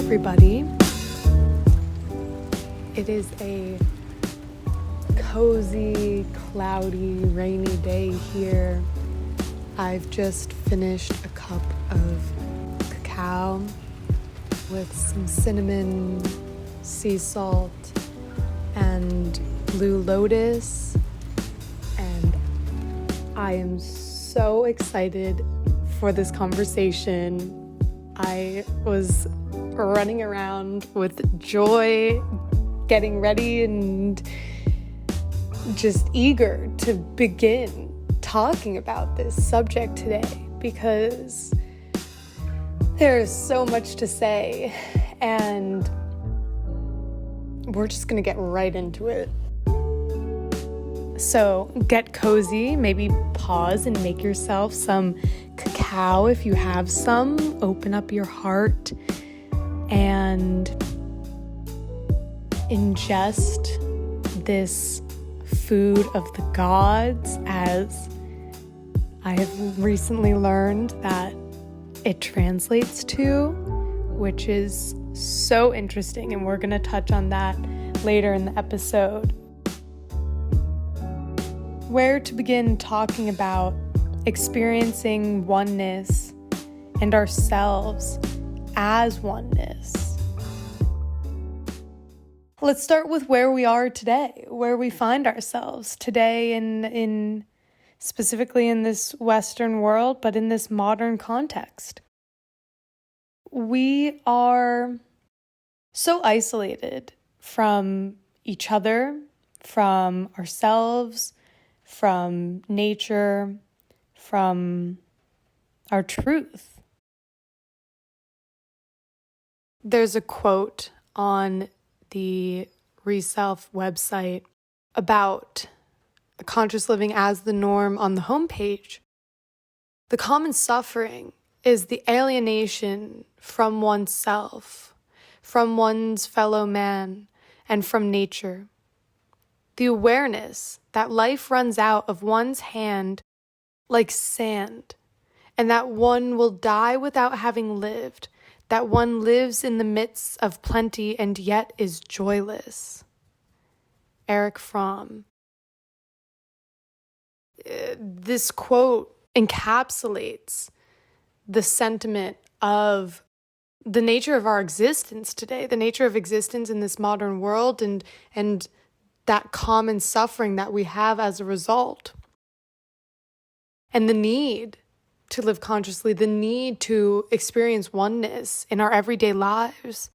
everybody. It is a cozy, cloudy, rainy day here. I've just finished a cup of cacao with some cinnamon, sea salt, and blue lotus, and I am so excited for this conversation. I was running around with joy, getting ready and just eager to begin talking about this subject today because there's so much to say and we're just gonna get right into it. So get cozy, maybe pause and make yourself some cacao if you have some. Open up your heart and ingest this food of the gods, as I have recently learned that it translates to, which is so interesting, and we're going to touch on that later in the episode. Where to begin talking about experiencing oneness and ourselves as oneness? Let's start with where we are today, where we find ourselves today in specifically in this Western world, but in this modern context. We are so isolated from each other, from ourselves, from nature, from our truth. There's a quote on the Reself website about conscious living as the norm on the homepage. The common suffering is the alienation from oneself, from one's fellow man, and from nature. The awareness that life runs out of one's hand like sand, and that one will die without having lived, that one lives in the midst of plenty and yet is joyless. Erich Fromm. This quote encapsulates the sentiment of the nature of our existence today, the nature of existence in this modern world, and that common suffering that we have as a result. And the need to live consciously, the need to experience oneness in our everyday lives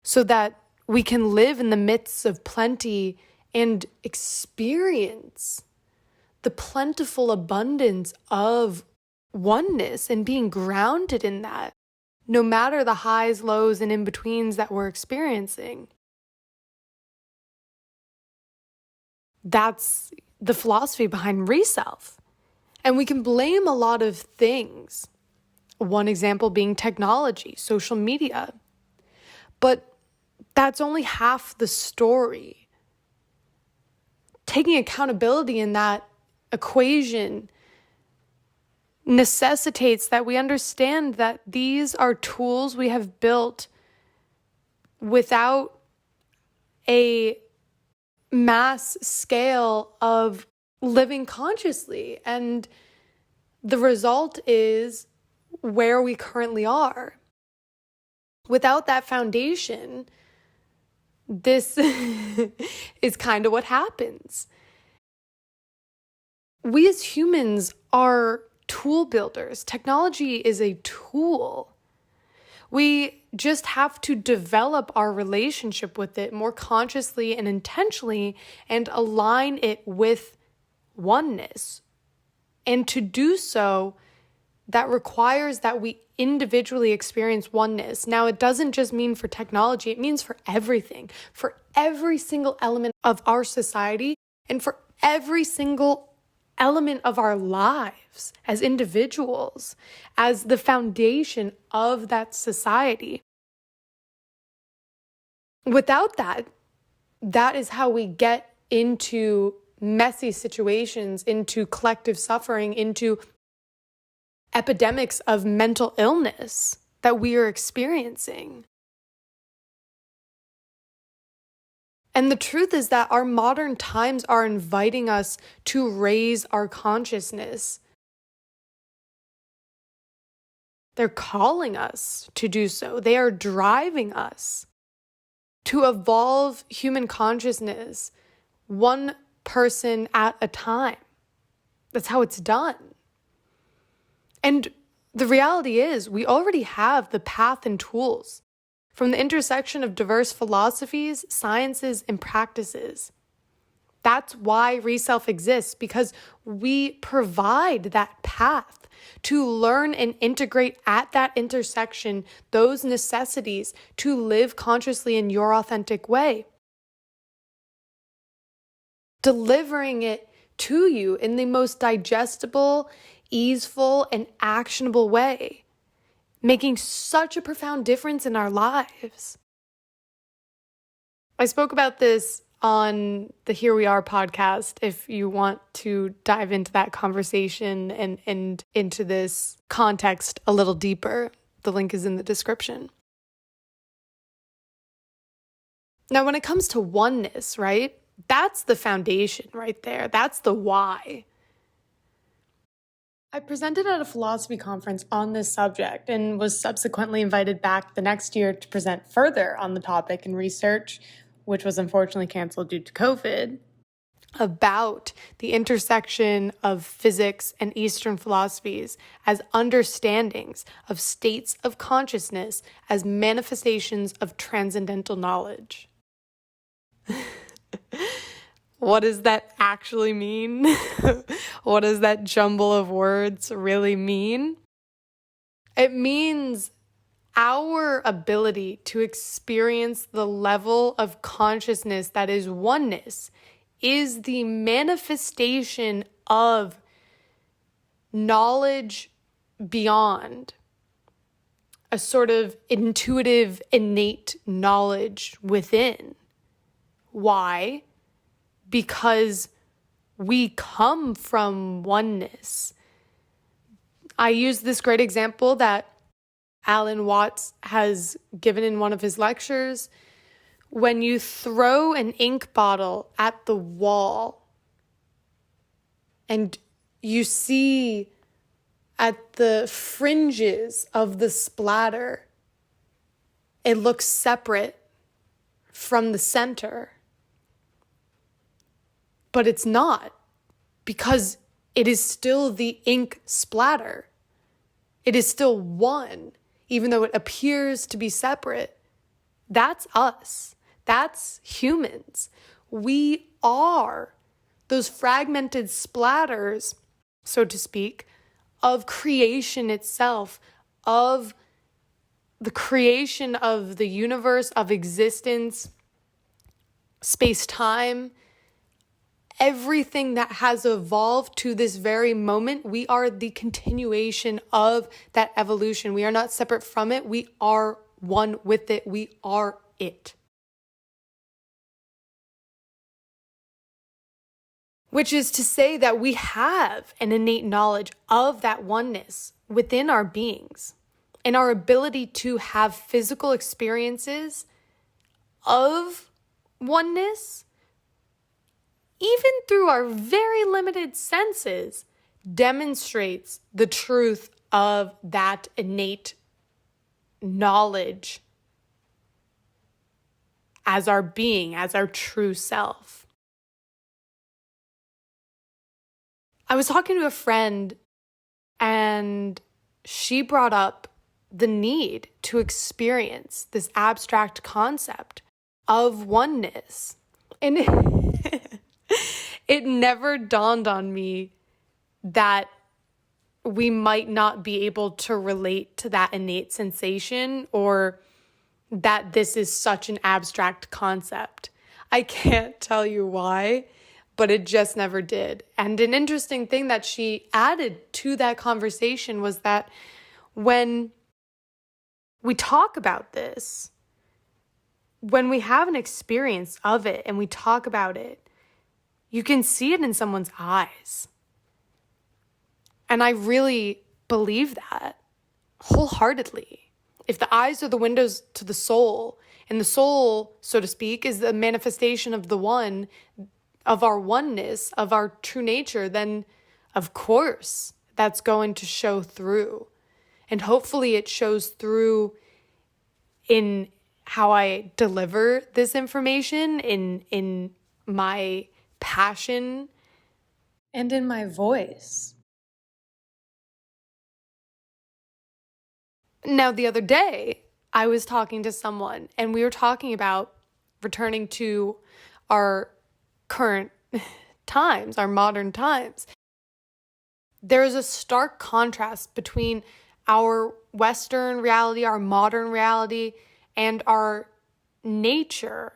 so that we can live in the midst of plenty and experience the plentiful abundance of oneness and being grounded in that, no matter the highs, lows, and in-betweens that we're experiencing. That's the philosophy behind Reself. And we can blame a lot of things. One example being technology, social media. But that's only half the story. Taking accountability in that equation necessitates that we understand that these are tools we have built without a mass scale of living consciously, and the result is where we currently are. Without that foundation, this is kind of what happens. We as humans are tool builders. Technology is a tool. We just have to develop our relationship with it more consciously and intentionally and align it with oneness. And to do so, that requires that we individually experience oneness. Now, it doesn't just mean for technology, it means for everything, for every single element of our society, and for every single element of our lives as individuals, as the foundation of that society. Without that, that is how we get into messy situations, into collective suffering, into epidemics of mental illness that we are experiencing. And the truth is that our modern times are inviting us to raise our consciousness. They're calling us to do so. They are driving us to evolve human consciousness one person at a time. That's how it's done. And the reality is, we already have the path and tools from the intersection of diverse philosophies, sciences, and practices. That's why Reself exists, because we provide that path to learn and integrate at that intersection those necessities to live consciously in your authentic way. Delivering it to you in the most digestible, easeful, and actionable way, making such a profound difference in our lives. I spoke about this on the Here We Are podcast. If you want to dive into that conversation and into this context a little deeper, the link is in the description. Now, when it comes to oneness, right? That's the foundation right there. That's the why. I presented at a philosophy conference on this subject and was subsequently invited back the next year to present further on the topic and research, which was unfortunately canceled due to COVID, about the intersection of physics and Eastern philosophies as understandings of states of consciousness as manifestations of transcendental knowledge. What does that actually mean? What does that jumble of words really mean? It means our ability to experience the level of consciousness that is oneness is the manifestation of knowledge beyond a sort of intuitive, innate knowledge within. Why? Because we come from oneness. I use this great example that Alan Watts has given in one of his lectures. When you throw an ink bottle at the wall and you see at the fringes of the splatter, it looks separate from the center. But it's not, because it is still the ink splatter. It is still one, even though it appears to be separate. That's us. That's humans. We are those fragmented splatters, so to speak, of creation itself, of the creation of the universe, of existence, space-time. Everything that has evolved to this very moment, we are the continuation of that evolution. We are not separate from it. We are one with it. We are it. Which is to say that we have an innate knowledge of that oneness within our beings and our ability to have physical experiences of oneness, even through our very limited senses, demonstrates the truth of that innate knowledge as our being, as our true self. I was talking to a friend and she brought up the need to experience this abstract concept of oneness. And it never dawned on me that we might not be able to relate to that innate sensation, or that this is such an abstract concept. I can't tell you why, but it just never did. And an interesting thing that she added to that conversation was that when we talk about this, when we have an experience of it and we talk about it, you can see it in someone's eyes. And I really believe that wholeheartedly. If the eyes are the windows to the soul And the soul, so to speak, is the manifestation of the one, of our oneness, of our true nature. Then, of course, that's going to show through. And hopefully it shows through in how I deliver this information, in my passion, and in my voice. Now, the other day, I was talking to someone, and we were talking about returning to our current times, our modern times. There is a stark contrast between our Western reality, our modern reality, and our nature,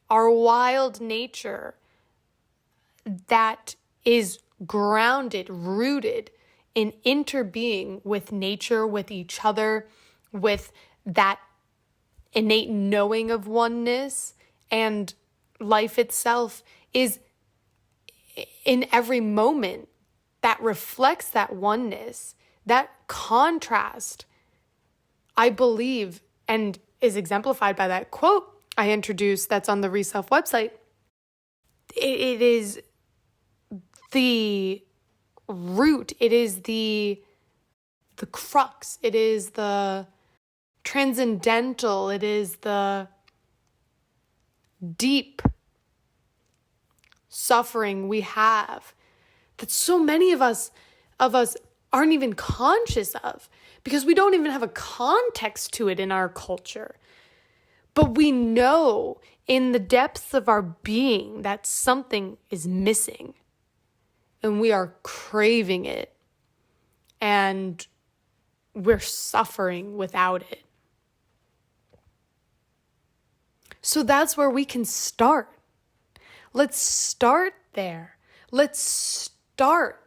our wild nature that is grounded, rooted in interbeing with nature, with each other, with that innate knowing of oneness, and life itself is in every moment that reflects that oneness. That contrast, I believe, and is exemplified by that quote I introduced that's on the Reself website. It is the root, it is the crux, it is the transcendental, it is the deep suffering we have that so many of us aren't even conscious of, because we don't even have a context to it in our culture. But we know in the depths of our being that something is missing, and we are craving it, and we're suffering without it. So that's where we can start. Let's start there. Let's start.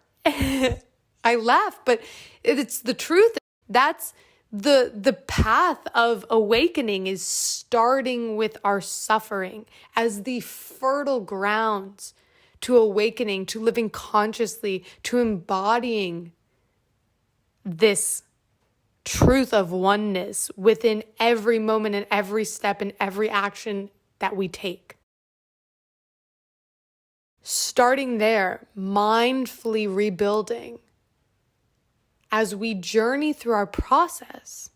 I laugh, but it's the truth. That's the path of awakening, is starting with our suffering as the fertile grounds to awakening, to living consciously, to embodying this truth of oneness within every moment and every step and every action that we take. Starting there, mindfully rebuilding as we journey through our process.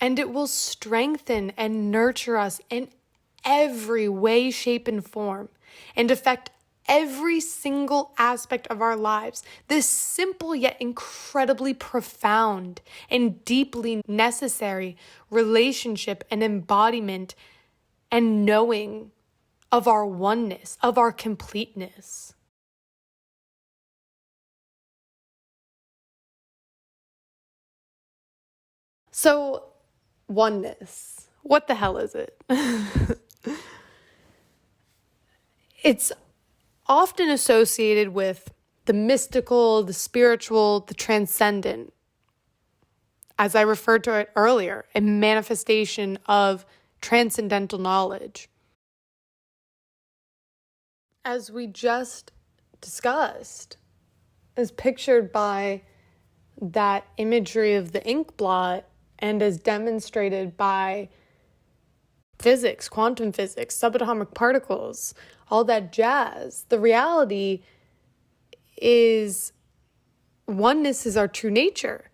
And it will strengthen and nurture us in every way, shape, and form, and affect every single aspect of our lives. This simple yet incredibly profound and deeply necessary relationship and embodiment and knowing of our oneness, of our completeness. So, oneness, what the hell is it? It's often associated with the mystical, the spiritual, the transcendent. As I referred to it earlier, a manifestation of transcendental knowledge. As we just discussed, is pictured by that imagery of the ink blot, and as demonstrated by physics, quantum physics, subatomic particles, all that jazz. The reality is oneness is our true nature.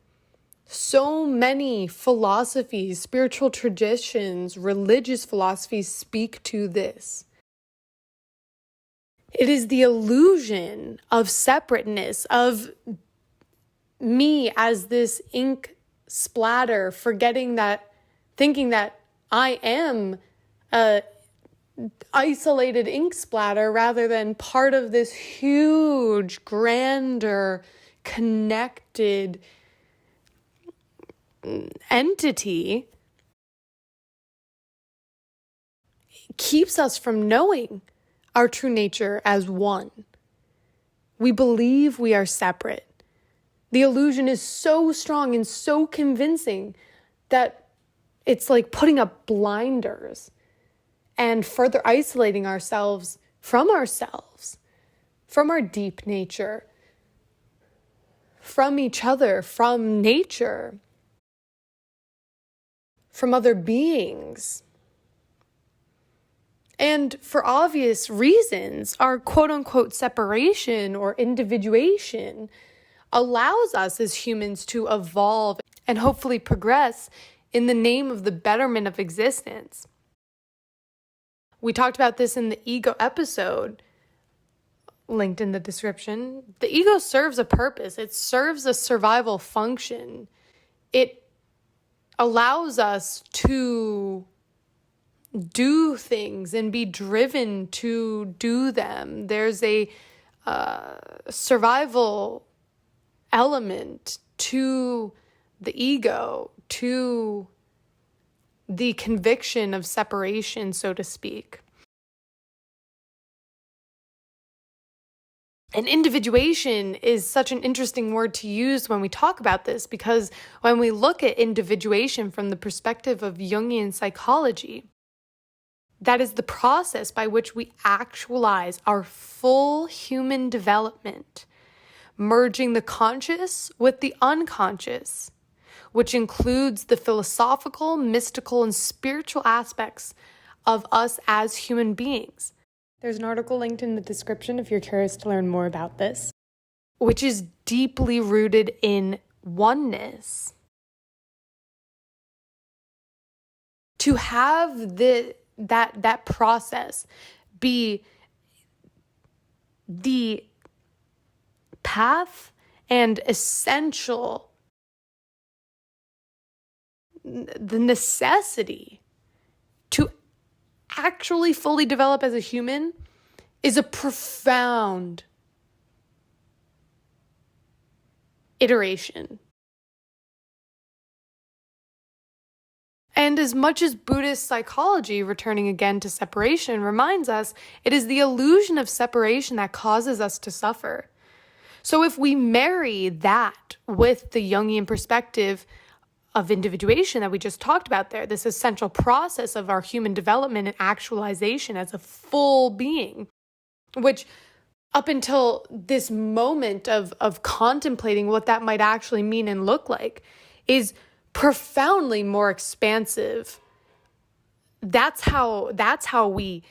So many philosophies, spiritual traditions, religious philosophies speak to this. It is the illusion of separateness, of me as this ink splatter, thinking that I am a isolated ink splatter rather than part of this huge, grander, connected entity, keeps us from knowing our true nature as one. We believe we are separate. The illusion is so strong and so convincing that it's like putting up blinders and further isolating ourselves, from our deep nature, from each other, from nature. from other beings. And for obvious reasons, our quote-unquote separation or individuation allows us as humans to evolve and hopefully progress in the name of the betterment of existence. We talked about this in the ego episode, linked in the description. The ego serves a purpose. It serves a survival function. It allows us to do things and be driven to do them. There's a survival element to the ego, to the conviction of separation, so to speak. And individuation is such an interesting word to use when we talk about this, because when we look at individuation from the perspective of Jungian psychology, that is the process by which we actualize our full human development, merging the conscious with the unconscious, which includes the philosophical, mystical, and spiritual aspects of us as human beings. There's an article linked in the description if you're curious to learn more about this, which is deeply rooted in oneness. To have that process be the path and essential, the necessity to actually fully develop as a human is a profound iteration. And as much as Buddhist psychology, returning again to separation, reminds us, it is the illusion of separation that causes us to suffer. So if we marry that with the Jungian perspective of individuation that we just talked about there, this essential process of our human development and actualization as a full being, which up until this moment of contemplating what that might actually mean and look like is profoundly more expansive. That's how we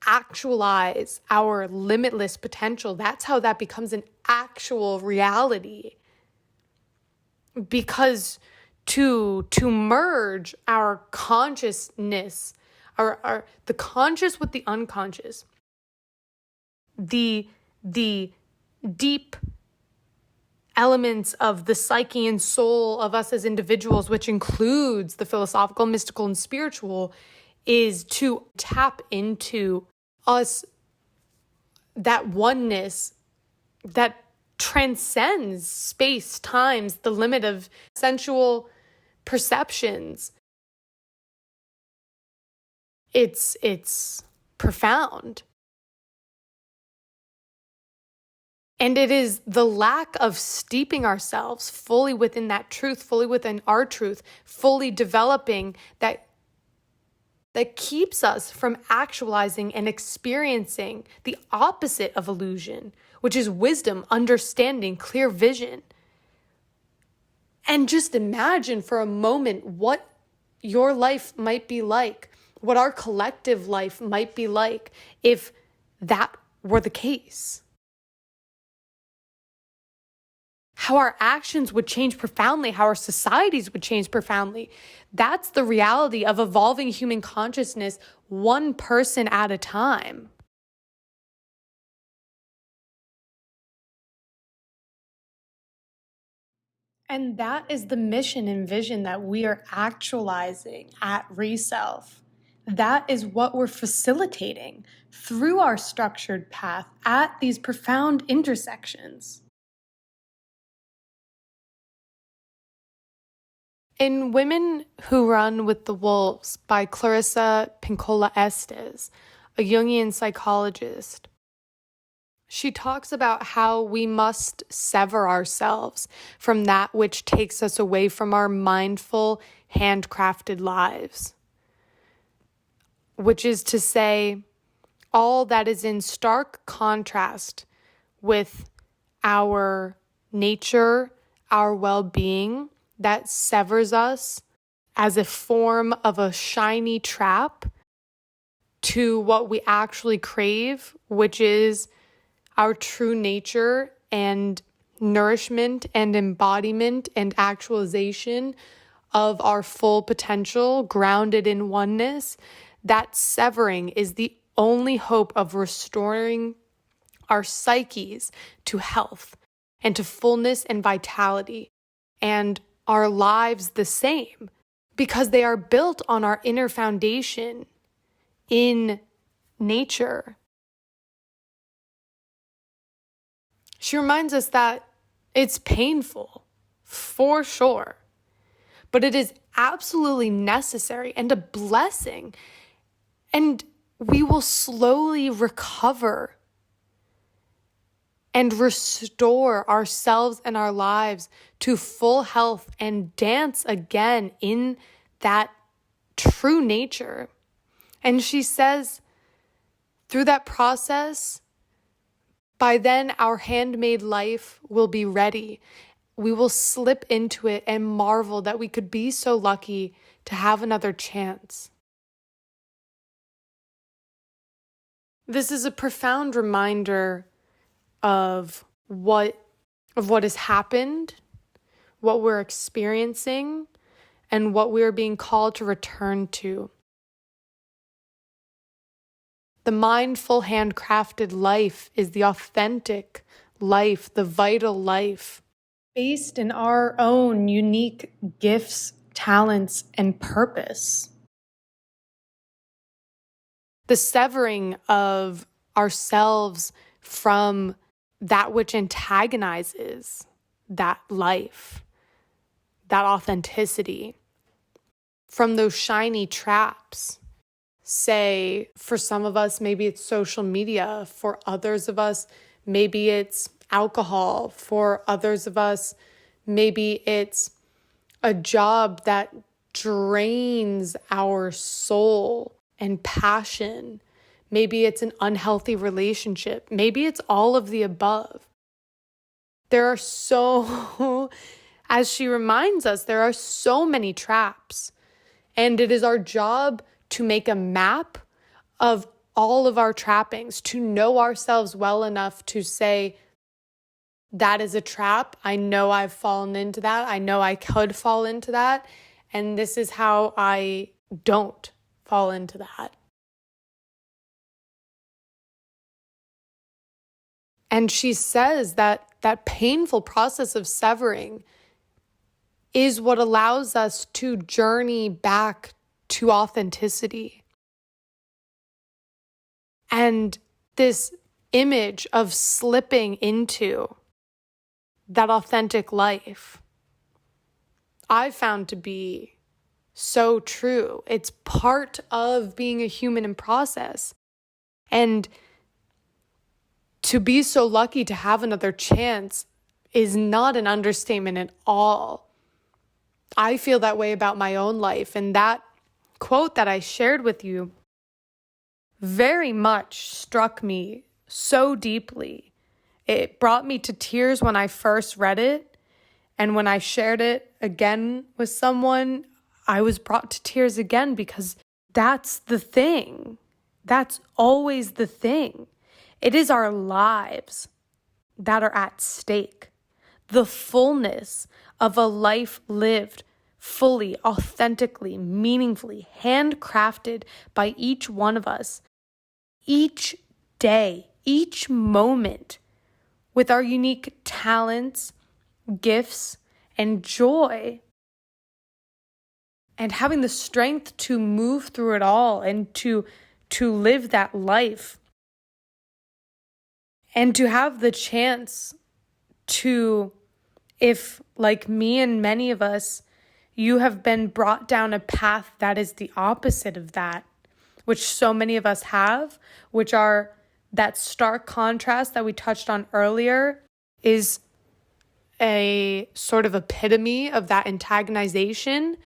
actualize our limitless potential. That's how that becomes an actual reality. Because to merge our consciousness, the conscious with the unconscious, the deep elements of the psyche and soul of us as individuals, which includes the philosophical, mystical, and spiritual, is to tap into us, that oneness that transcends space, times, the limit of sensual perceptions. It's profound. And it is the lack of steeping ourselves fully within that truth, fully within our truth, fully developing that keeps us from actualizing and experiencing the opposite of illusion, which is wisdom, understanding, clear vision. And just imagine for a moment what your life might be like, what our collective life might be like if that were the case. How our actions would change profoundly, how our societies would change profoundly. That's the reality of evolving human consciousness one person at a time. And that is the mission and vision that we are actualizing at Reself. That is what we're facilitating through our structured path at these profound intersections. In Women Who Run with the Wolves by Clarissa Pinkola Estes, a Jungian psychologist, she talks about how we must sever ourselves from that which takes us away from our mindful, handcrafted lives. Which is to say, all that is in stark contrast with our nature, our well-being, that severs us as a form of a shiny trap to what we actually crave, which is our true nature and nourishment and embodiment and actualization of our full potential grounded in oneness. That severing is the only hope of restoring our psyches to health and to fullness and vitality, and our lives the same, because they are built on our inner foundation in nature. She reminds us that it's painful, for sure, but it is absolutely necessary and a blessing, and we will slowly recover and restore ourselves and our lives to full health and dance again in that true nature. And she says, through that process, by then our handmade life will be ready. We will slip into it and marvel that we could be so lucky to have another chance. This is a profound reminder of what has happened, what we're experiencing, and what we are being called to return to. The mindful, handcrafted life is the authentic life, the vital life, based in our own unique gifts, talents, and purpose. The severing of ourselves from that which antagonizes that life, that authenticity, from those shiny traps. Say, for some of us, maybe it's social media. For others of us, maybe it's alcohol. For others of us, maybe it's a job that drains our soul and passion. Maybe it's an unhealthy relationship. Maybe it's all of the above. There are as she reminds us, there are so many traps. And it is our job to make a map of all of our trappings, to know ourselves well enough to say, that is a trap. I know I've fallen into that. I know I could fall into that. And this is how I don't fall into that. And she says that that painful process of severing is what allows us to journey back to authenticity. And this image of slipping into that authentic life, I found to be so true. It's part of being a human in process. And to be so lucky to have another chance is not an understatement at all. I feel that way about my own life. And that quote that I shared with you very much struck me so deeply. It brought me to tears when I first read it. And when I shared it again with someone, I was brought to tears again, because that's the thing. That's always the thing. It is our lives that are at stake. The fullness of a life lived fully, authentically, meaningfully, handcrafted by each one of us. Each day, each moment, with our unique talents, gifts, and joy. And having the strength to move through it all and to live that life. And to have the chance to, if like me and many of us, you have been brought down a path that is the opposite of that, which so many of us have, which are that stark contrast that we touched on earlier, is a sort of epitome of that antagonization.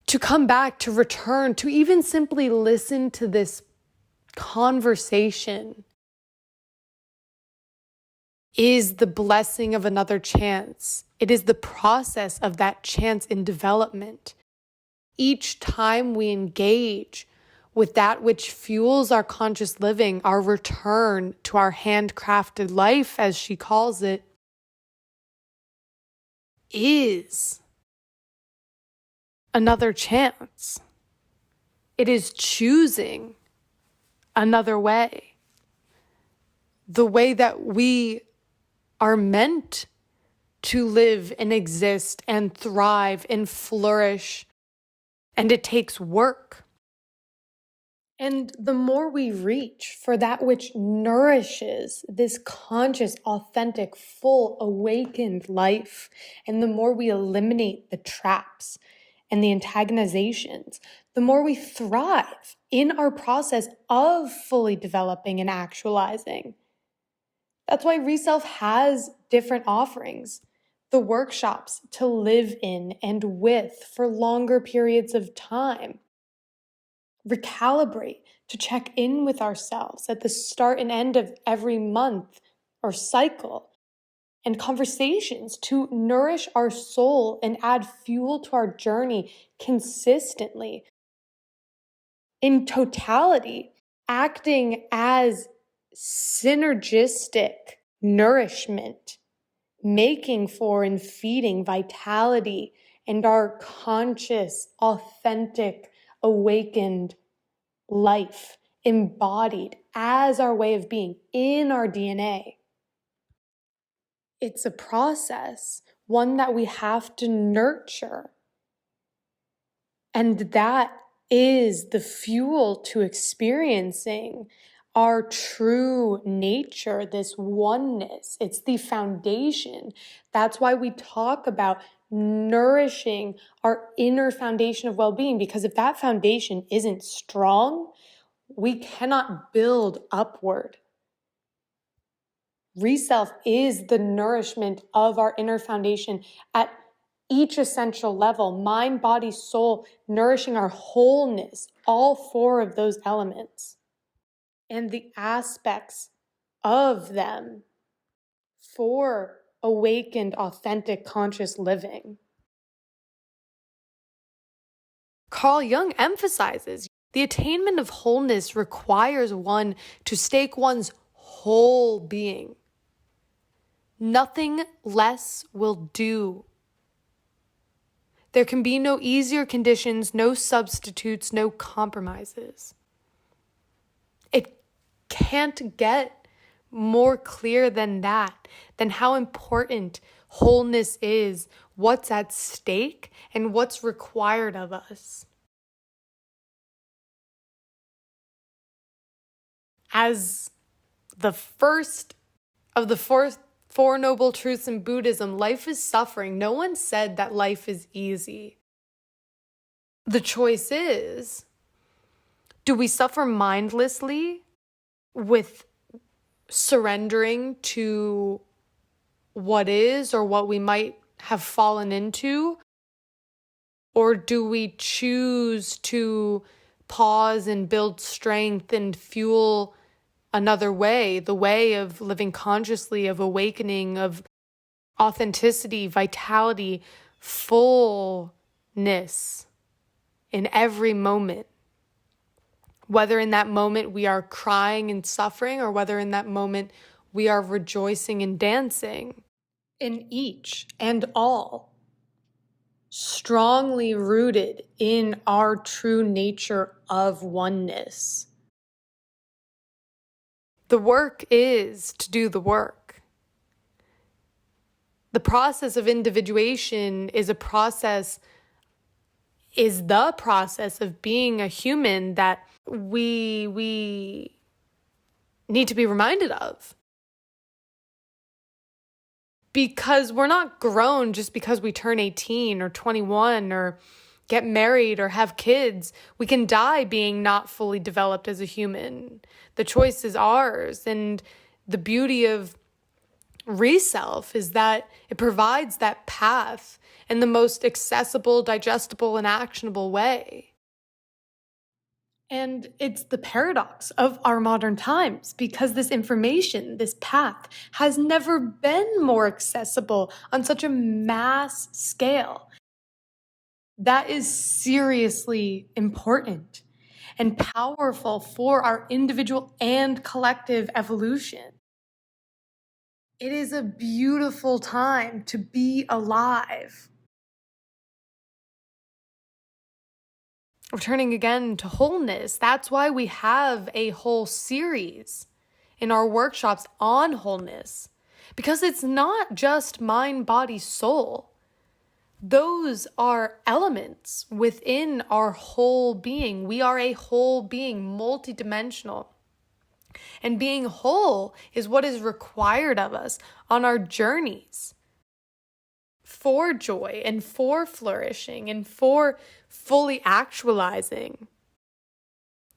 To come back, to return, to even simply listen to this conversation is the blessing of another chance. It is the process of that chance in development. Each time we engage with that which fuels our conscious living, our return to our handcrafted life, as she calls it, is another chance. It is choosing another way. The way that we are meant to live and exist and thrive and flourish. And it takes work. And the more we reach for that which nourishes this conscious, authentic, full, awakened life, and the more we eliminate the traps and the antagonizations, the more we thrive in our process of fully developing and actualizing. That's why Reself has different offerings. The workshops to live in and with for longer periods of time. Recalibrate to check in with ourselves at the start and end of every month or cycle. And conversations to nourish our soul and add fuel to our journey consistently. In totality, acting as synergistic nourishment, making for and feeding vitality and our conscious, authentic, awakened life embodied as our way of being in our DNA. It's a process, one that we have to nurture. And that is the fuel to experiencing our true nature, this oneness. It's the foundation. That's why we talk about nourishing our inner foundation of well-being, because if that foundation isn't strong, we cannot build upward. Reself is the nourishment of our inner foundation at each essential level, mind, body, soul, nourishing our wholeness, all four of those elements, and the aspects of them for awakened, authentic, conscious living. Carl Jung emphasizes the attainment of wholeness requires one to stake one's whole being. Nothing less will do. There can be no easier conditions, no substitutes, no compromises. It can't get more clear than that, than how important wholeness is, what's at stake, and what's required of us. As the first of the four noble truths in Buddhism, life is suffering. No one said that life is easy. The choice is, do we suffer mindlessly with surrendering to what is or what we might have fallen into? Or do we choose to pause and build strength and fuel another way, the way of living consciously, of awakening, of authenticity, vitality, fullness in every moment? Whether in that moment we are crying and suffering, or whether in that moment we are rejoicing and dancing, in each and all, strongly rooted in our true nature of oneness. The work is to do the work. The process of individuation is the process of being a human that we need to be reminded of. Because we're not grown just because we turn 18 or 21 or get married or have kids. We can die being not fully developed as a human. The choice is ours. And the beauty of Reself is that it provides that path in the most accessible, digestible, and actionable way. And it's the paradox of our modern times because this information, this path, has never been more accessible on such a mass scale. That is seriously important and powerful for our individual and collective evolution. It is a beautiful time to be alive. Returning again to wholeness, that's why we have a whole series in our workshops on wholeness, because it's not just mind, body, soul. Those are elements within our whole being. We are a whole being, multidimensional. And being whole is what is required of us on our journeys for joy and for flourishing and for fully actualizing,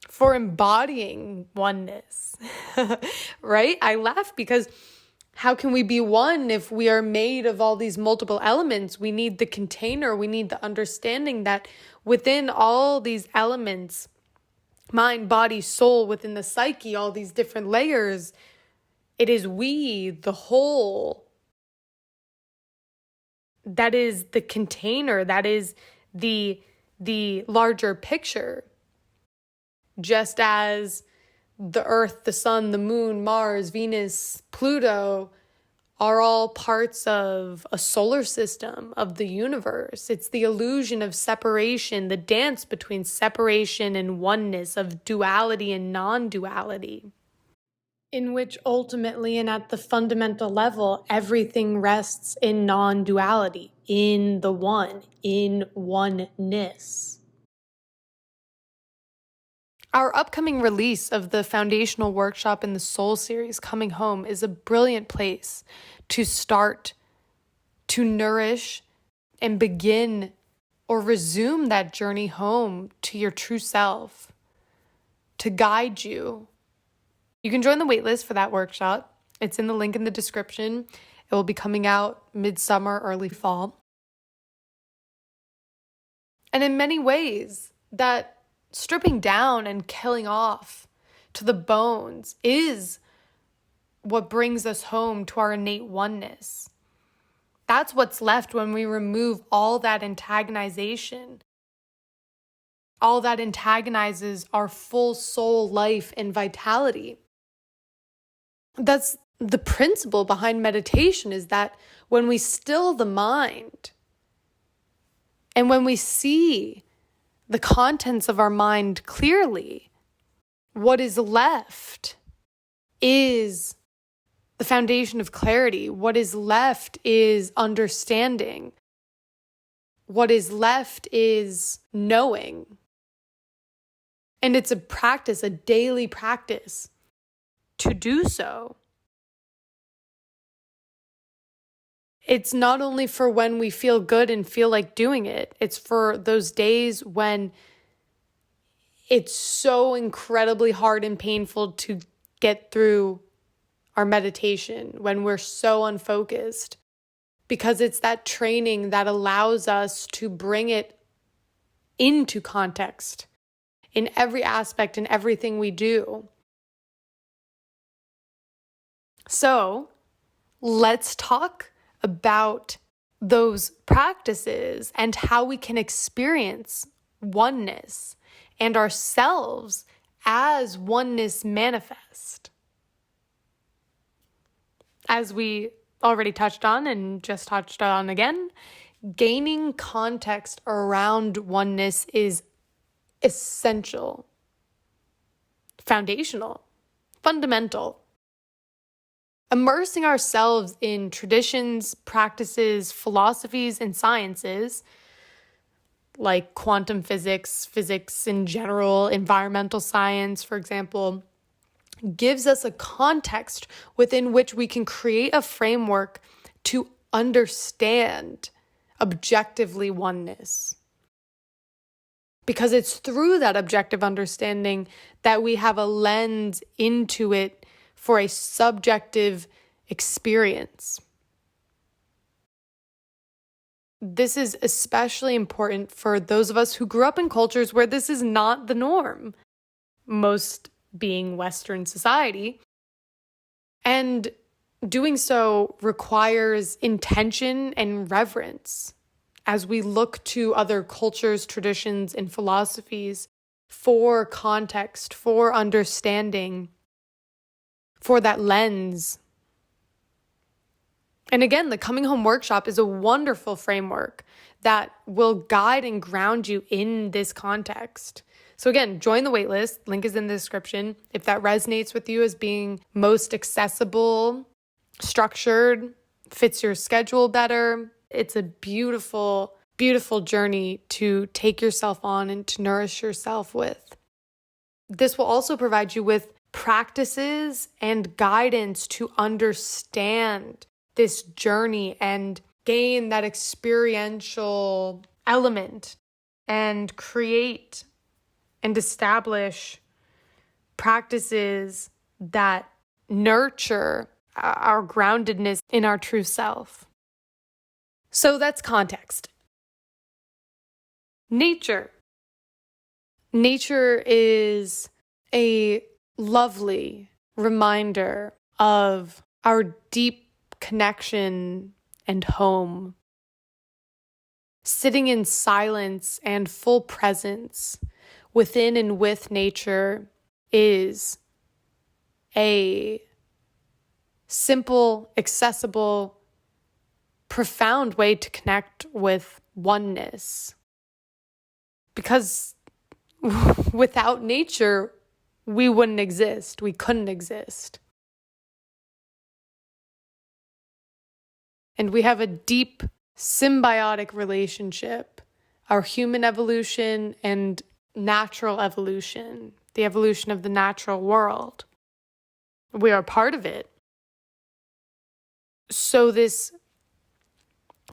for embodying oneness, right? I laugh because how can we be one if we are made of all these multiple elements? We need the container. We need the understanding that within all these elements, mind, body, soul, within the psyche, all these different layers, it is we, the whole, that is the container, that is the larger picture. Just as the Earth, the Sun, the Moon, Mars, Venus, Pluto are all parts of a solar system of the universe. It's the illusion of separation, the dance between separation and oneness, of duality and non-duality, in which ultimately and at the fundamental level, everything rests in non-duality, in the one, in oneness. Our upcoming release of the foundational workshop in the Soul series, Coming Home, is a brilliant place to start to nourish and begin or resume that journey home to your true self, to guide you. You can join the waitlist for that workshop. It's in the link in the description. It will be coming out midsummer, early fall. And in many ways, that stripping down and killing off to the bones is what brings us home to our innate oneness. That's what's left when we remove all that antagonization. All that antagonizes our full soul life and vitality. That's the principle behind meditation, is that when we still the mind and when we see the contents of our mind clearly, what is left is the foundation of clarity. What is left is understanding. What is left is knowing. And it's a practice, a daily practice to do so. It's not only for when we feel good and feel like doing it. It's for those days when it's so incredibly hard and painful to get through our meditation, when we're so unfocused, because it's that training that allows us to bring it into context in every aspect and everything we do. So let's talk about those practices and how we can experience oneness and ourselves as oneness manifest. As we already touched on and just touched on again, gaining context around oneness is essential, foundational, fundamental. Immersing ourselves in traditions, practices, philosophies, and sciences like quantum physics, physics in general, environmental science, for example, gives us a context within which we can create a framework to understand objectively oneness. Because it's through that objective understanding that we have a lens into it for a subjective experience. This is especially important for those of us who grew up in cultures where this is not the norm. most being Western society. And doing so requires intention and reverence as we look to other cultures, traditions, and philosophies for context, for understanding, for that lens. And again, the Coming Home Workshop is a wonderful framework that will guide and ground you in this context. So again, join the waitlist. Link is in the description. If that resonates with you as being most accessible, structured, fits your schedule better, it's a beautiful, beautiful journey to take yourself on and to nourish yourself with. This will also provide you with practices and guidance to understand this journey and gain that experiential element and create and establish practices that nurture our groundedness in our true self. So that's context. Nature. Nature is a lovely reminder of our deep connection and home. Sitting in silence and full presence within and with nature is a simple, accessible, profound way to connect with oneness. Because without nature, we wouldn't exist. We couldn't exist. And we have a deep symbiotic relationship, our human evolution and natural evolution, the evolution of the natural world. We are part of it. So this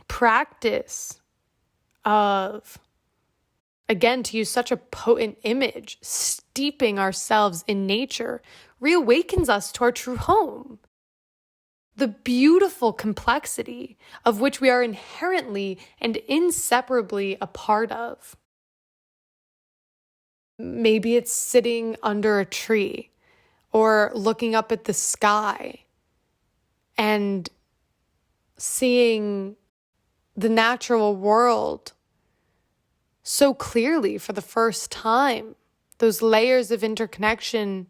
practice of, again, to use such a potent image, steeping ourselves in nature, reawakens us to our true home. The beautiful complexity of which we are inherently and inseparably a part of. Maybe it's sitting under a tree or looking up at the sky and seeing the natural world so clearly for the first time. Those layers of interconnection,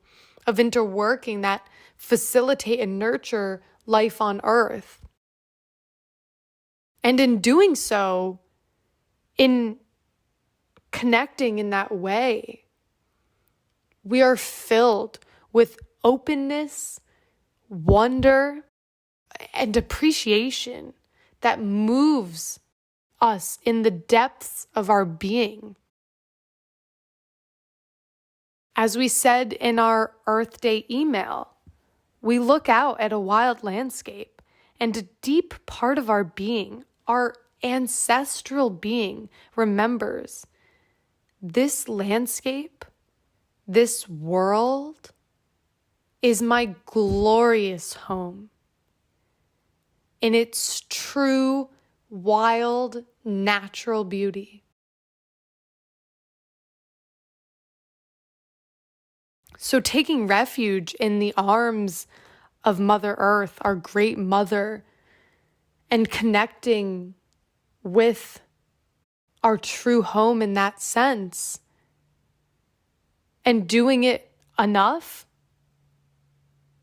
of interworking that facilitate and nurture life on earth. And in doing so, in connecting in that way, we are filled with openness, wonder, and appreciation that moves us in the depths of our being. As we said in our Earth Day email, we look out at a wild landscape, and a deep part of our being, our ancestral being, remembers this landscape, this world, is my glorious home in its true, wild, natural beauty. So taking refuge in the arms of Mother Earth, our great mother, and connecting with our true home in that sense, and doing it enough,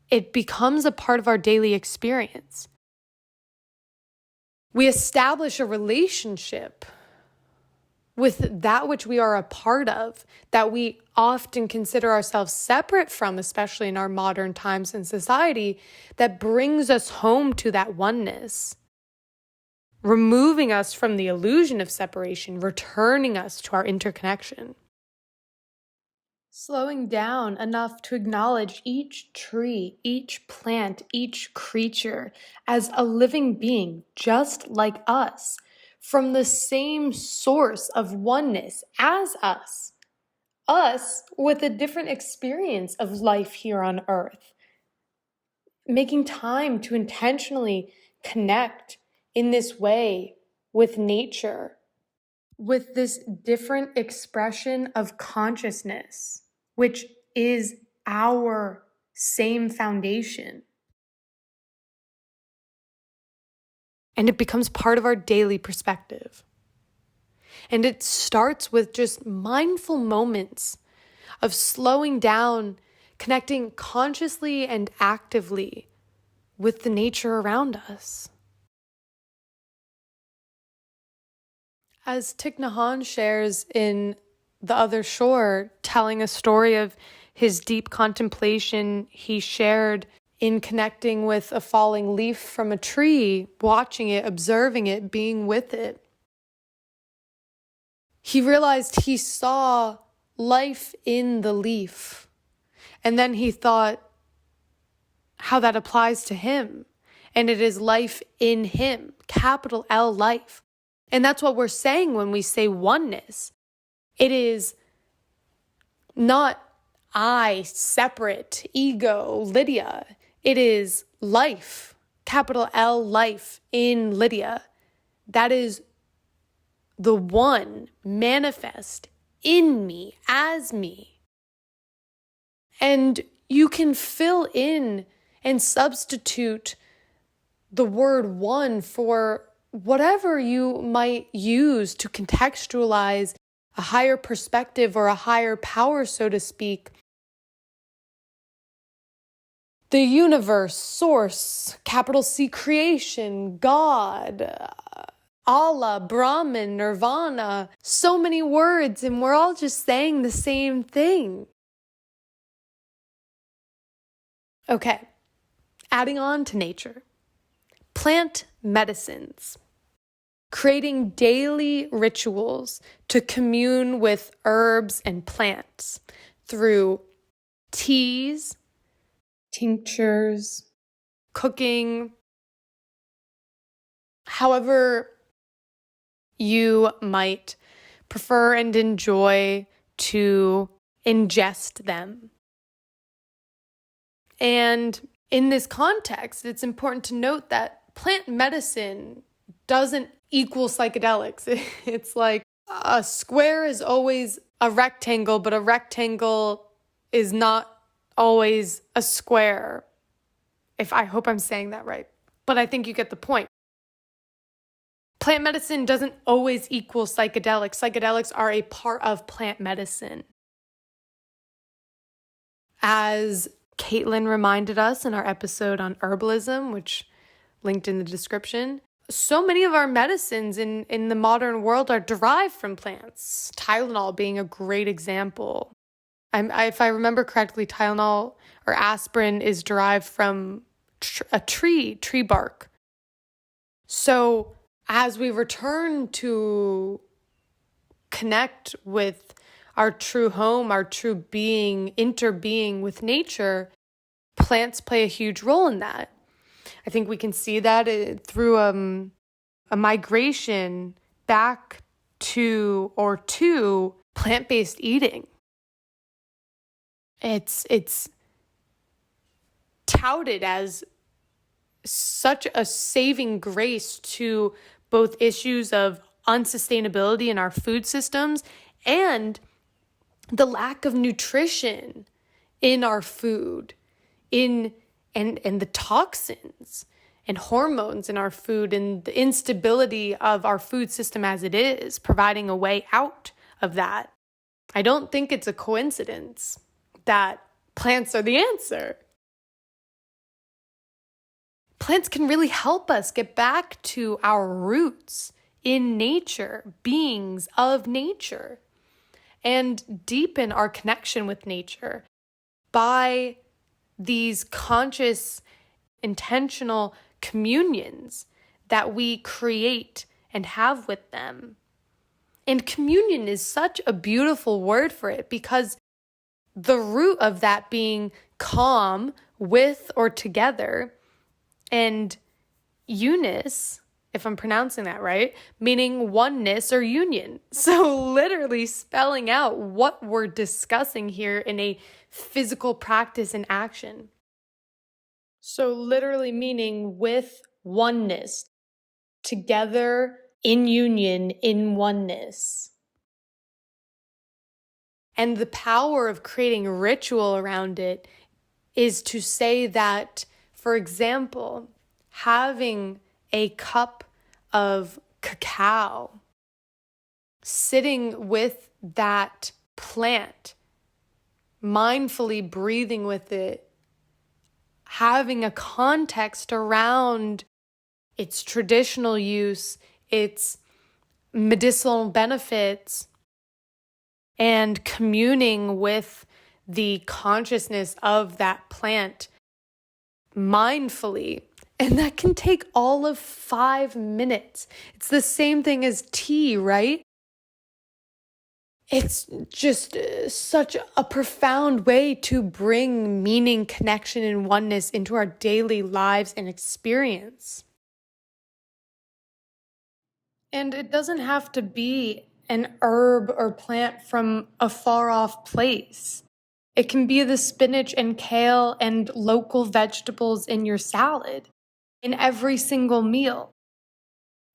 it becomes a part of our daily experience. We establish a relationship with that which we are a part of, that we often consider ourselves separate from, especially in our modern times and society, that brings us home to that oneness, removing us from the illusion of separation, returning us to our interconnection. Slowing down enough to acknowledge each tree, each plant, each creature as a living being just like us, from the same source of oneness as us with a different experience of life here on earth. Making time to intentionally connect in this way with nature, with this different expression of consciousness, which is our same foundation. And it becomes part of our daily perspective. And it starts with just mindful moments of slowing down, connecting consciously and actively with the nature around us. As Thich Nhat Hanh shares in The Other Shore, telling a story of his deep contemplation he shared in connecting with a falling leaf from a tree, watching it, observing it, being with it. He realized he saw life in the leaf. And then he thought how that applies to him. And it is life in him, capital L life. And that's what we're saying when we say oneness. It is not I, separate, ego, Lydia. It is life, capital L life in Lydia. That is the one manifest in me, as me. And you can fill in and substitute the word one for whatever you might use to contextualize a higher perspective or a higher power, so to speak. The universe, source, capital C, creation, God, Allah, Brahman, Nirvana, so many words, and we're all just saying the same thing. Okay, adding on to nature. Plant medicines. Creating daily rituals to commune with herbs and plants through teas, tinctures, cooking, however you might prefer and enjoy to ingest them. And in this context, it's important to note that plant medicine doesn't equal psychedelics. It's like a square is always a rectangle, but a rectangle is not always a square. I hope I'm saying that right, but I think you get the point. Plant medicine doesn't always equal psychedelics. Psychedelics are a part of plant medicine. As Caitlin reminded us in our episode on herbalism, which linked in the description, so many of our medicines in the modern world are derived from plants. Tylenol being a great example. If I remember correctly, Tylenol or aspirin is derived from a tree bark. So as we return to connect with our true home, our true being, interbeing with nature, plants play a huge role in that. I think we can see that through a migration back to plant-based eating. It's touted as such a saving grace to both issues of unsustainability in our food systems and the lack of nutrition in our food, and the toxins and hormones in our food, and the instability of our food system as it is, providing a way out of that. I don't think it's a coincidence that plants are the answer. Plants can really help us get back to our roots in nature, beings of nature, and deepen our connection with nature by these conscious, intentional communions that we create and have with them. And communion is such a beautiful word for it, because the root of that being calm, with or together, and eunice, if I'm pronouncing that right, meaning oneness or union. So literally spelling out what we're discussing here in a physical practice and action. So literally meaning with oneness, together in union, in oneness. And the power of creating ritual around it is to say that, for example, having a cup of cacao, sitting with that plant, mindfully breathing with it, having a context around its traditional use, its medicinal benefits, and communing with the consciousness of that plant mindfully. And that can take all of 5 minutes. It's the same thing as tea, right? It's just such a profound way to bring meaning, connection, and oneness into our daily lives and experience. And it doesn't have to be an herb or plant from a far off place. It can be the spinach and kale and local vegetables in your salad, in every single meal.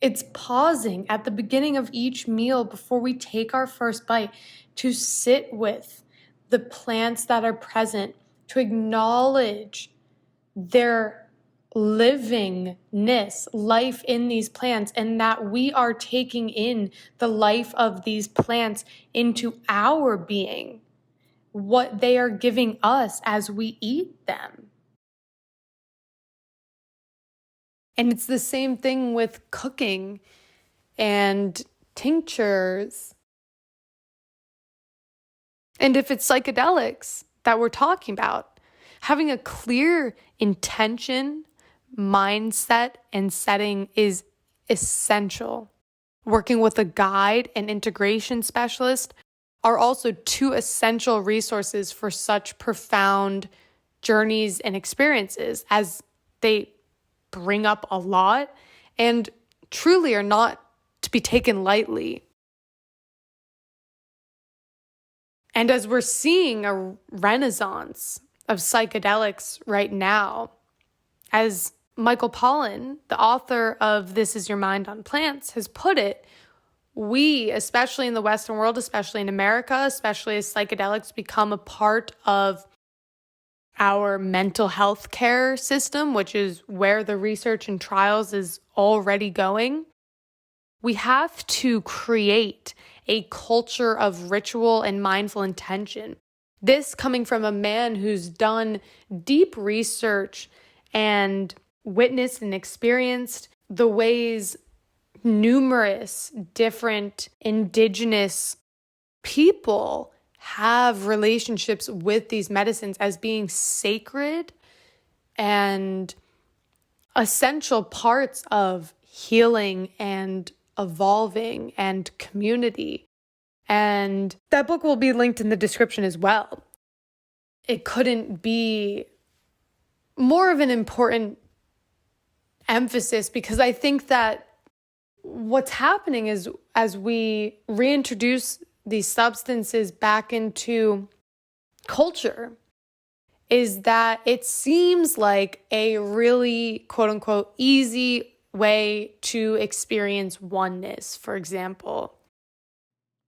It's pausing at the beginning of each meal before we take our first bite to sit with the plants that are present, to acknowledge their livingness, life in these plants, and that we are taking in the life of these plants into our being, what they are giving us as we eat them. And it's the same thing with cooking and tinctures. And if it's psychedelics that we're talking about, having a clear intention, mindset, and setting is essential. Working with a guide and integration specialist are also 2 essential resources for such profound journeys and experiences, as they bring up a lot and truly are not to be taken lightly. And as we're seeing a renaissance of psychedelics right now, as Michael Pollan, the author of This Is Your Mind on Plants, has put it, we, especially in the Western world, especially in America, especially as psychedelics become a part of our mental health care system, which is where the research and trials is already going, we have to create a culture of ritual and mindful intention. This coming from a man who's done deep research and witnessed and experienced the ways numerous different indigenous people have relationships with these medicines as being sacred and essential parts of healing and evolving and community. And that book will be linked in the description as well. It couldn't be more of an important emphasis, because I think that what's happening is, as we reintroduce these substances back into culture, is that it seems like a really quote unquote easy way to experience oneness, for example.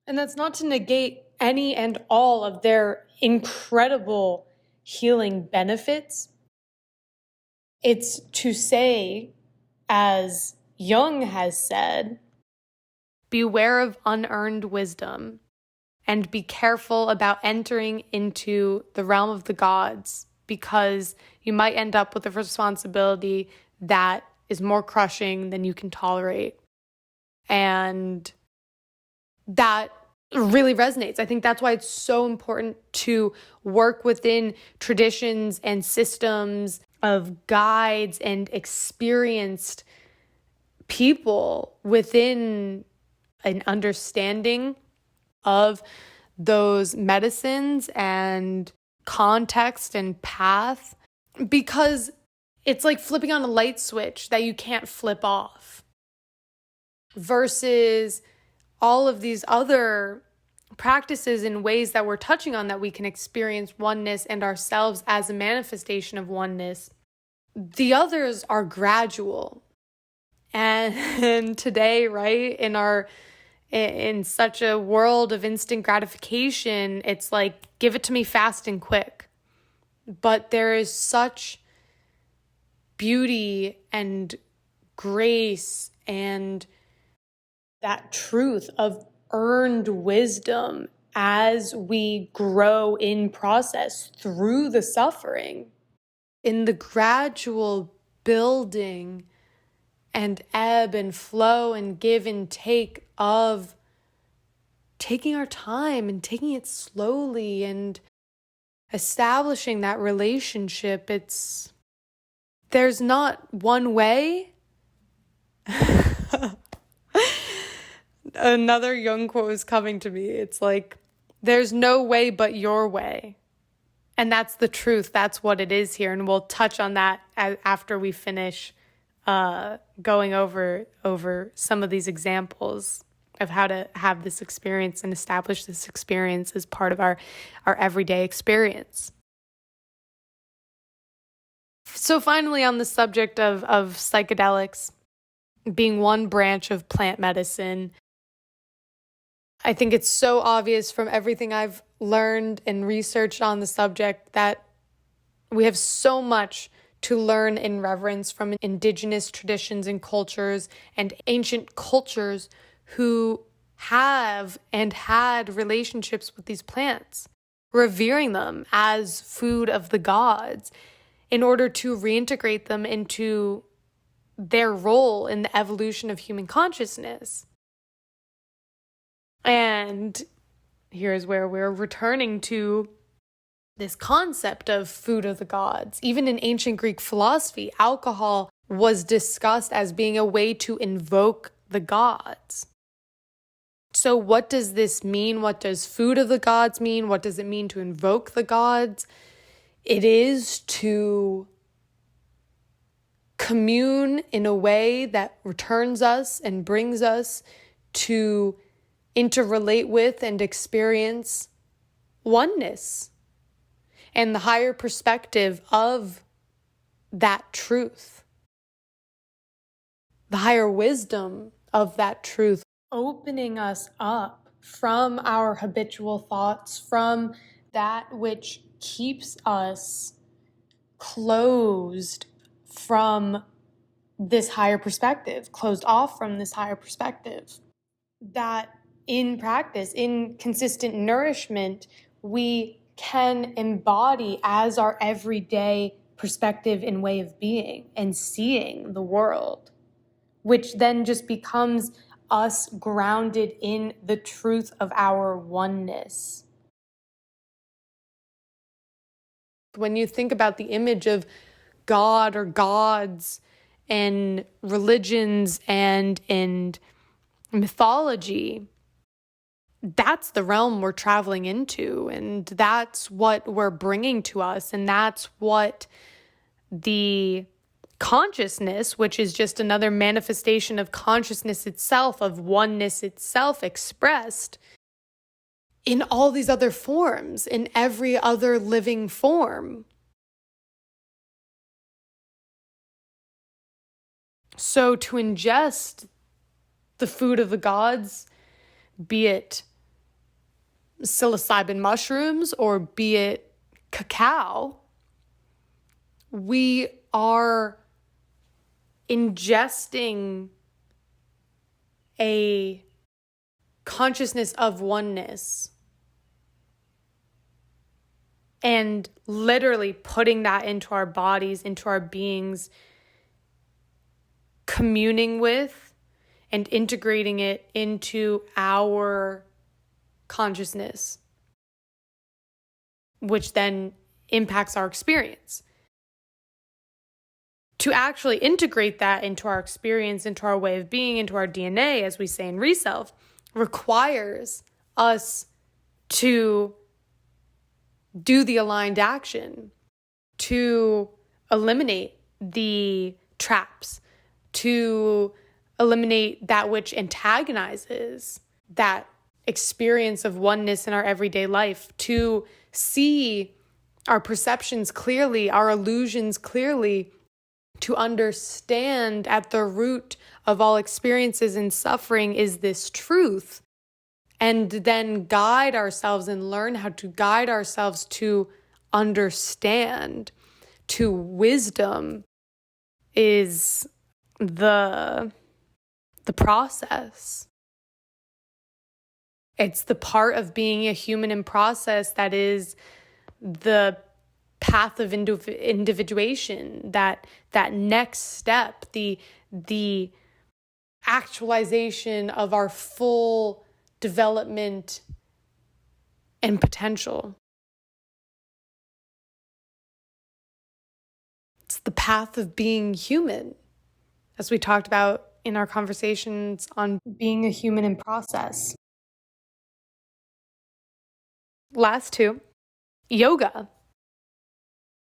And that's not to negate any and all of their incredible healing benefits. It's to say, as Jung has said, beware of unearned wisdom and be careful about entering into the realm of the gods, because you might end up with a responsibility that is more crushing than you can tolerate. And that really resonates. I think that's why it's so important to work within traditions and systems of guides and experienced people within an understanding of those medicines and context and path, because it's like flipping on a light switch that you can't flip off, versus all of these other practices and ways that we're touching on that we can experience oneness and ourselves as a manifestation of oneness. The others are gradual. And today, right, in in such a world of instant gratification, it's like, give it to me fast and quick. But there is such beauty and grace and that truth of earned wisdom as we grow in process through the suffering, in the gradual building and ebb and flow and give and take of taking our time and taking it slowly and establishing that relationship. There's not one way. Another Jung quote is coming to me. It's like, there's no way but your way. And that's the truth. That's what it is here. And we'll touch on that after we finish going over some of these examples of how to have this experience and establish this experience as part of our everyday experience. So finally, on the subject of psychedelics being one branch of plant medicine, I think it's so obvious from everything I've learned and researched on the subject that we have so much to learn in reverence from indigenous traditions and cultures and ancient cultures who have and had relationships with these plants, revering them as food of the gods in order to reintegrate them into their role in the evolution of human consciousness. And here's where we're returning to this concept of food of the gods. Even in ancient Greek philosophy, alcohol was discussed as being a way to invoke the gods. So what does this mean? What does food of the gods mean? What does it mean to invoke the gods? It is to commune in a way that returns us and brings us to interrelate with and experience oneness and the higher perspective of that truth, the higher wisdom of that truth, opening us up from our habitual thoughts, from that which keeps us closed from this higher perspective, closed off from this higher perspective. That in practice, in consistent nourishment, we can embody as our everyday perspective and way of being and seeing the world, which then just becomes us grounded in the truth of our oneness. When you think about the image of God or gods and religions and mythology, that's the realm we're traveling into, and that's what we're bringing to us, and that's what the consciousness, which is just another manifestation of consciousness itself, of oneness itself expressed in all these other forms, in every other living form. So to ingest the food of the gods, be it psilocybin mushrooms or be it cacao, we are ingesting a consciousness of oneness and literally putting that into our bodies, into our beings, communing with and integrating it into our consciousness, which then impacts our experience. To actually integrate that into our experience, into our way of being, into our DNA, as we say in Reself, requires us to do the aligned action, to eliminate the traps, to eliminate that which antagonizes that experience of oneness in our everyday life, to see our perceptions clearly, our illusions clearly, to understand at the root of all experiences and suffering is this truth and then guide ourselves and learn how to guide ourselves to understand, to wisdom, is the process. It's the part of being a human in process that is the path of individuation, that next step, the actualization of our full development and potential. It's the path of being human, as we talked about in our conversations on being a human in process. Last two, yoga.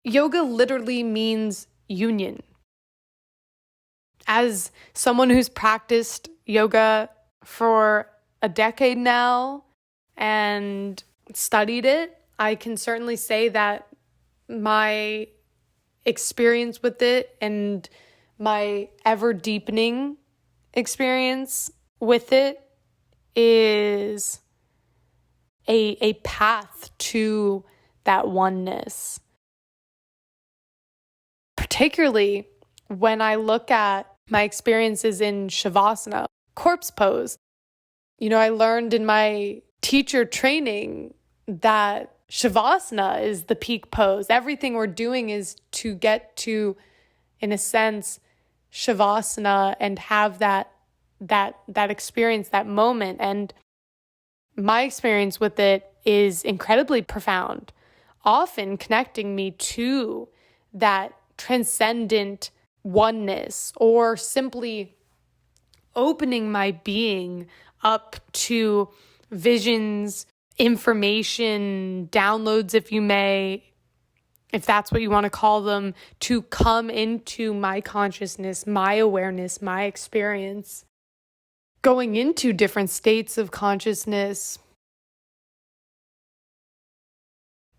Yoga literally means union. As someone who's practiced yoga for a decade now and studied it, I can certainly say that my experience with it and my ever deepening experience with it is a path to that oneness. Particularly when I look at my experiences in Shavasana, corpse pose. I learned in my teacher training that Shavasana is the peak pose. Everything we're doing is to get to, in a sense, Shavasana and have that experience, that moment. And my experience with it is incredibly profound, often connecting me to that transcendent oneness, or simply opening my being up to visions, information, downloads, if you may, if that's what you want to call them, to come into my consciousness, my awareness, my experience, going into different states of consciousness.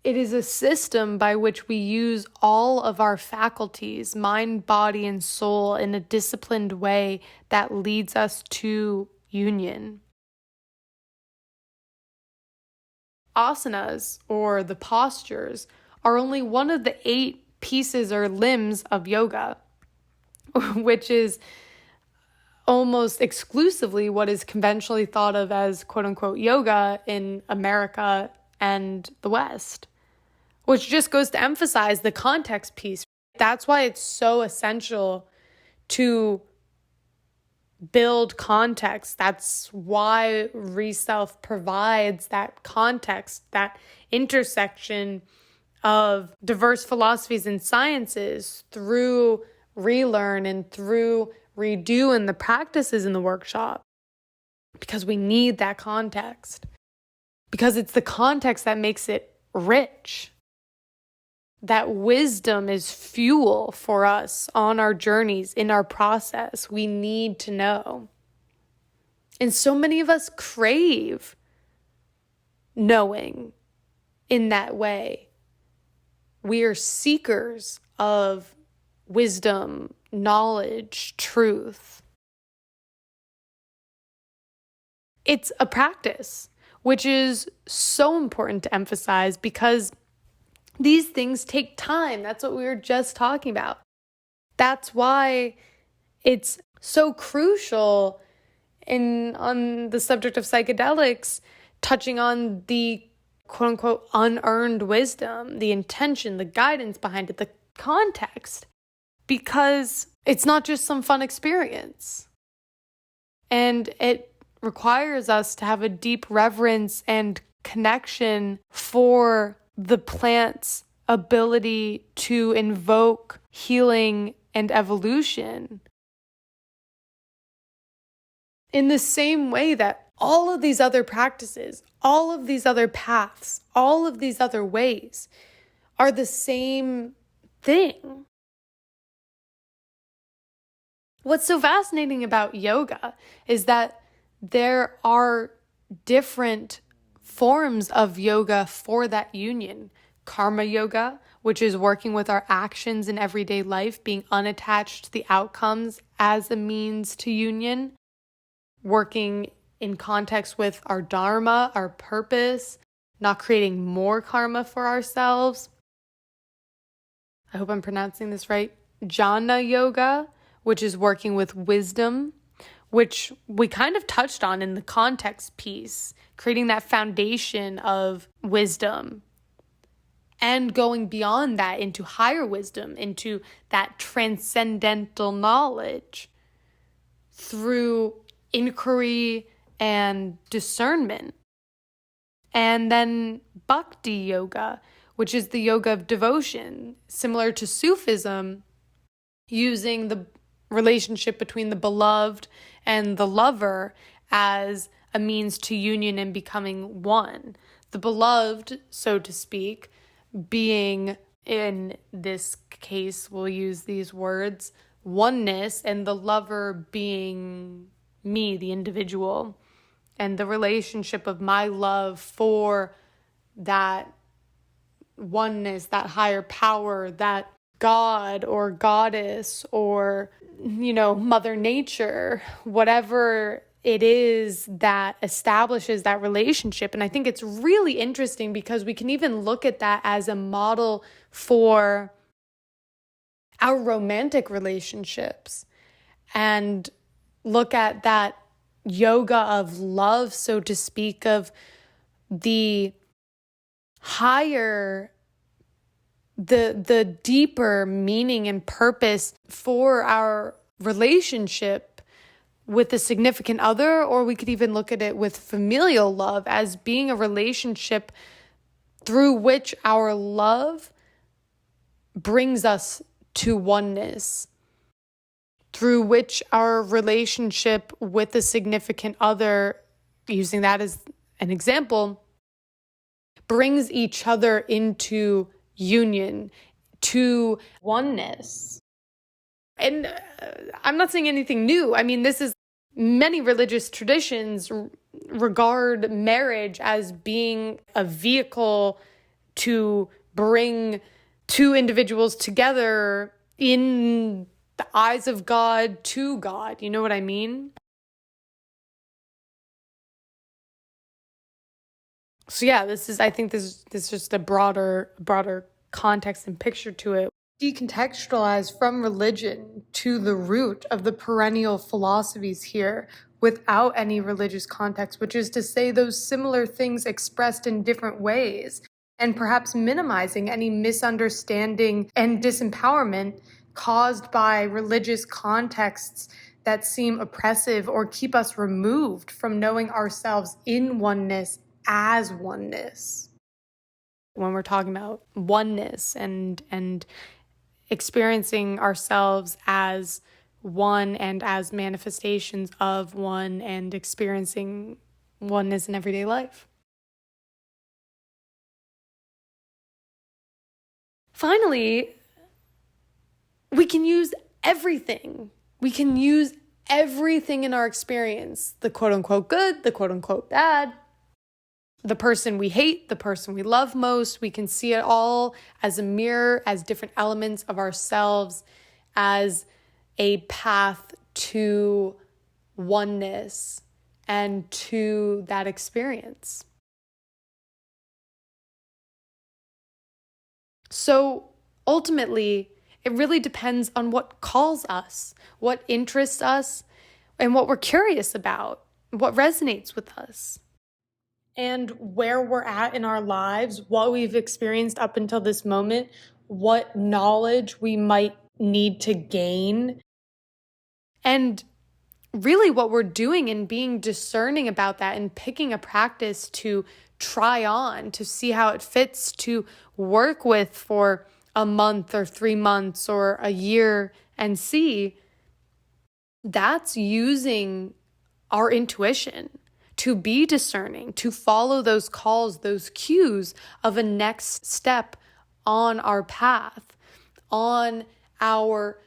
It is a system by which we use all of our faculties, mind, body, and soul, in a disciplined way that leads us to union. Asanas, or the postures, are only one of the 8 pieces or limbs of yoga, which is almost exclusively what is conventionally thought of as quote-unquote yoga in America and the West, which just goes to emphasize the context piece. That's why it's so essential to build context. That's why Reself provides that context, that intersection of diverse philosophies and sciences through relearn and through redo and the practices in the workshop, because we need that context, because it's the context that makes it rich. That wisdom is fuel for us on our journeys, in our process. We need to know. And so many of us crave knowing in that way. We are seekers of wisdom, knowledge, truth. It's a practice, which is so important to emphasize, because these things take time. That's what we were just talking about. That's why it's so crucial on the subject of psychedelics, touching on the quote-unquote unearned wisdom, the intention, the guidance behind it, the context, because it's not just some fun experience. And it requires us to have a deep reverence and connection for the plant's ability to invoke healing and evolution. In the same way that all of these other practices, all of these other paths, all of these other ways are the same thing. What's so fascinating about yoga is that there are different forms of yoga for that union. Karma yoga, which is working with our actions in everyday life, being unattached to the outcomes as a means to union. Working in context with our dharma, our purpose, not creating more karma for ourselves. I hope I'm pronouncing this right. Jnana yoga, which is working with wisdom, which we kind of touched on in the context piece, creating that foundation of wisdom and going beyond that into higher wisdom, into that transcendental knowledge through inquiry and discernment. And then bhakti yoga, which is the yoga of devotion, similar to Sufism, using the relationship between the beloved and the lover as a means to union and becoming one. The beloved, so to speak, being, in this case, we'll use these words, oneness, and the lover being me, the individual, and the relationship of my love for that oneness, that higher power, that God or goddess or, Mother Nature, whatever it is that establishes that relationship. And I think it's really interesting because we can even look at that as a model for our romantic relationships and look at that yoga of love, so to speak, of the higher, the deeper meaning and purpose for our relationship with a significant other, or we could even look at it with familial love as being a relationship through which our love brings us to oneness, through which our relationship with a significant other, using that as an example, brings each other into union, to oneness. And I'm not saying anything new. I mean, this is many religious traditions regard marriage as being a vehicle to bring two individuals together in the eyes of God to God. You know what I mean? So yeah, I think this is just a broader context and picture to it. Decontextualize from religion to the root of the perennial philosophies here without any religious context, which is to say those similar things expressed in different ways, and perhaps minimizing any misunderstanding and disempowerment caused by religious contexts that seem oppressive or keep us removed from knowing ourselves in oneness as oneness. When we're talking about oneness and experiencing ourselves as one and as manifestations of one and experiencing oneness in everyday life. Finally, we can use everything. We can use everything in our experience, the quote unquote good, the quote unquote bad, the person we hate, the person we love most. We can see it all as a mirror, as different elements of ourselves, as a path to oneness and to that experience. So ultimately, it really depends on what calls us, what interests us, and what we're curious about, what resonates with us. And where we're at in our lives, what we've experienced up until this moment, what knowledge we might need to gain. And really what we're doing in being discerning about that and picking a practice to try on, to see how it fits, to work with for a month or 3 months or a year and see, that's using our intuition to be discerning, to follow those calls, those cues of a next step on our path, on our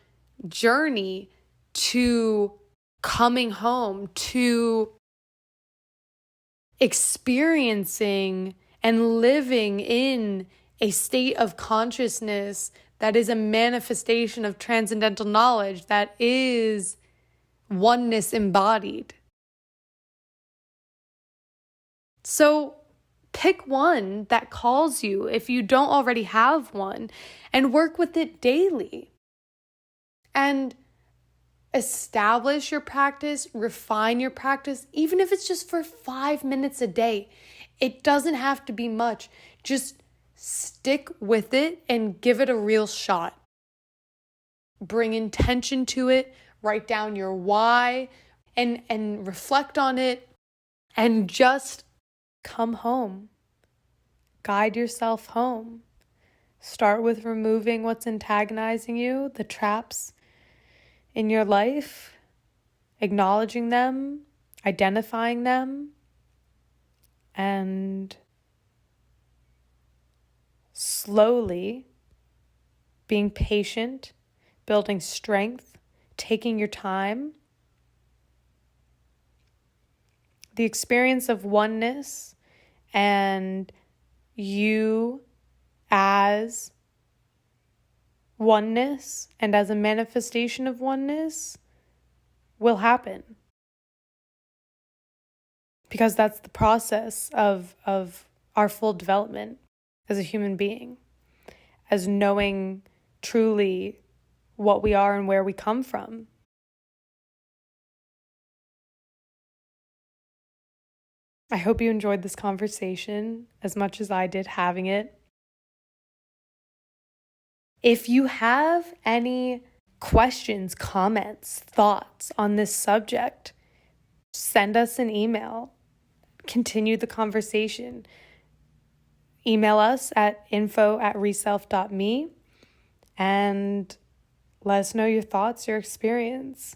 journey to coming home, to experiencing and living in a state of consciousness that is a manifestation of transcendental knowledge, that is oneness embodied. So pick one that calls you if you don't already have one, and work with it daily. And establish your practice, refine your practice, even if it's just for 5 minutes a day. It doesn't have to be much. Just stick with it and give it a real shot. Bring intention to it, write down your why, and reflect on it, and just come home. Guide yourself home. Start with removing what's antagonizing you, the traps in your life, acknowledging them, identifying them, and slowly being patient, building strength, taking your time. The experience of oneness and you as oneness and as a manifestation of oneness will happen. Because that's the process of our full development as a human being, as knowing truly what we are and where we come from. I hope you enjoyed this conversation as much as I did having it. If you have any questions, comments, thoughts on this subject, send us an email. Continue the conversation. Email us at info@reself.me and let us know your thoughts, your experience,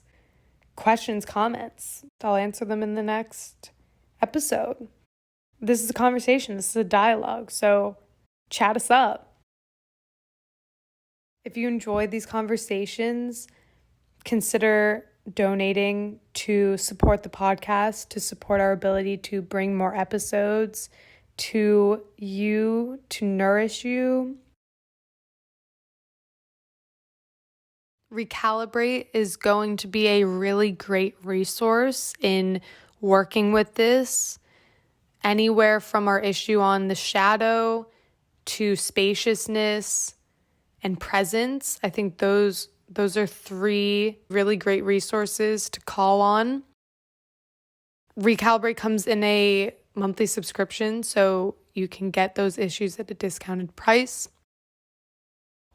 questions, comments. I'll answer them in the next episode. This is a conversation. This is a dialogue. So chat us up. If you enjoyed these conversations, consider donating to support the podcast, to support our ability to bring more episodes to you, to nourish you. Recalibrate is going to be a really great resource in working with this, anywhere from our issue on the shadow to spaciousness and presence. I think those are 3 really great resources to call on. Recalibrate comes in a monthly subscription, so you can get those issues at a discounted price.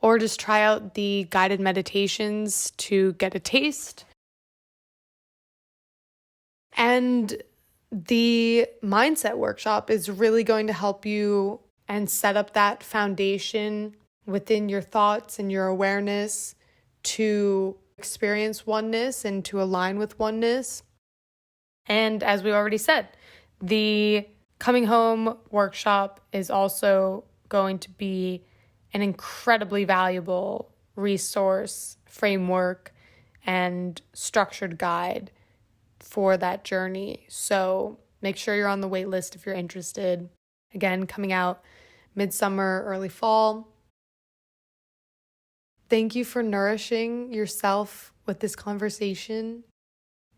Or just try out the guided meditations to get a taste. And the mindset workshop is really going to help you and set up that foundation within your thoughts and your awareness to experience oneness and to align with oneness. And as we already said, the Coming Home workshop is also going to be an incredibly valuable resource, framework, and structured guide for that journey. So make sure you're on the wait list if you're interested. Again, coming out midsummer, early fall. Thank you for nourishing yourself with this conversation.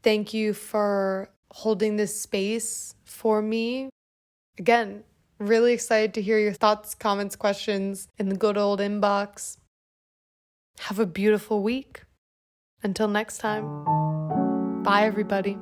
Thank you for holding this space for me. Again, really excited to hear your thoughts, comments, questions in the good old inbox. Have a beautiful week. Until next time. Bye, everybody.